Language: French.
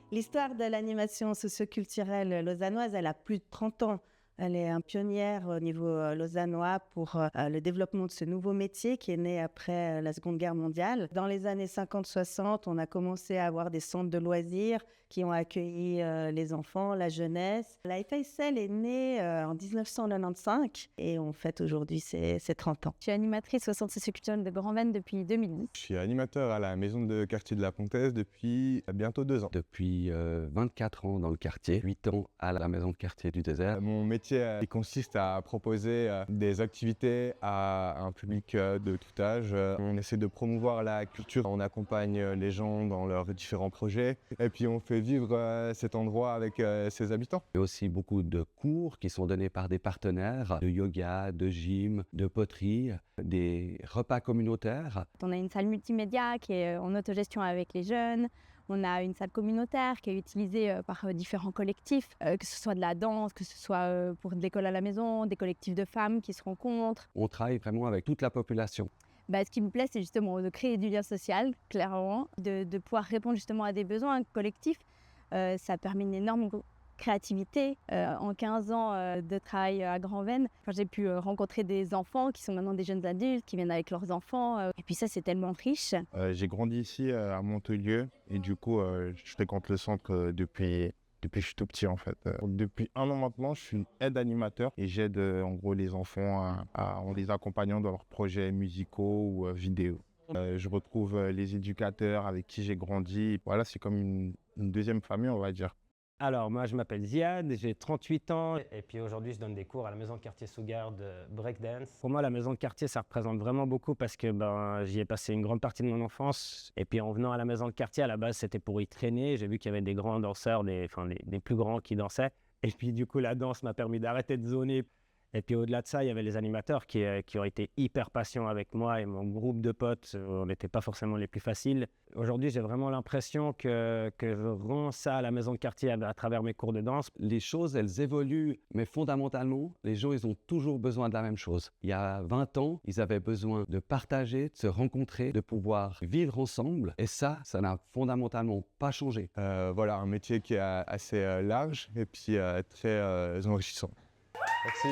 L'histoire de l'animation socioculturelle lausannoise, elle a plus de 30 ans. Elle est une pionnière au niveau lausannois pour le développement de ce nouveau métier qui est né après la Seconde Guerre mondiale. Dans les années 50-60, on a commencé à avoir des centres de loisirs qui ont accueilli les enfants, la jeunesse. La FASL est née en 1995 et on fête aujourd'hui ses 30 ans. Je suis animatrice au centre socioculturel de Grand-Venne depuis 2010. Je suis animateur à la maison de quartier de la Pontaise depuis bientôt 2 ans. Depuis 24 ans dans le quartier, 8 ans à la maison de quartier du désert. Mon métier il consiste à proposer des activités à un public de tout âge. On essaie de promouvoir la culture, on accompagne les gens dans leurs différents projets et puis on fait vivre cet endroit avec ses habitants. Il y a aussi beaucoup de cours qui sont donnés par des partenaires de yoga, de gym, de poterie, des repas communautaires. On a une salle multimédia qui est en autogestion avec les jeunes. On a une salle communautaire qui est utilisée par différents collectifs, que ce soit de la danse, que ce soit pour de l'école à la maison, des collectifs de femmes qui se rencontrent. On travaille vraiment avec toute la population. Ce qui me plaît, c'est justement de créer du lien social, clairement, de pouvoir répondre justement à des besoins collectifs. Ça permet une énorme créativité. En 15 ans de travail à Grand-Venne, j'ai pu rencontrer des enfants qui sont maintenant des jeunes adultes, qui viennent avec leurs enfants. Et puis ça, c'est tellement riche. J'ai grandi ici à Montelieu et du coup, je fréquente le centre depuis que je suis tout petit en fait. Depuis 1 an maintenant, je suis aide animateur et j'aide en gros les enfants en les accompagnant dans leurs projets musicaux ou vidéo. Je retrouve les éducateurs avec qui j'ai grandi. Voilà, c'est comme une deuxième famille, on va dire. Alors, moi, je m'appelle Ziad, j'ai 38 ans et puis aujourd'hui, je donne des cours à la maison de quartier Sougar de breakdance. Pour moi, la maison de quartier, ça représente vraiment beaucoup parce que j'y ai passé une grande partie de mon enfance. Et puis, en venant à la maison de quartier, à la base, c'était pour y traîner. J'ai vu qu'il y avait des grands danseurs, des plus grands qui dansaient. Et puis, du coup, la danse m'a permis d'arrêter de zoner. Et puis au-delà de ça, il y avait les animateurs qui ont été hyper patients avec moi et mon groupe de potes. On n'était pas forcément les plus faciles. Aujourd'hui, j'ai vraiment l'impression que je rends ça à la maison de quartier à travers mes cours de danse. Les choses, elles évoluent, mais fondamentalement, les gens, ils ont toujours besoin de la même chose. Il y a 20 ans, ils avaient besoin de partager, de se rencontrer, de pouvoir vivre ensemble. Et ça n'a fondamentalement pas changé. Voilà, un métier qui est assez large et puis très enrichissant. Merci.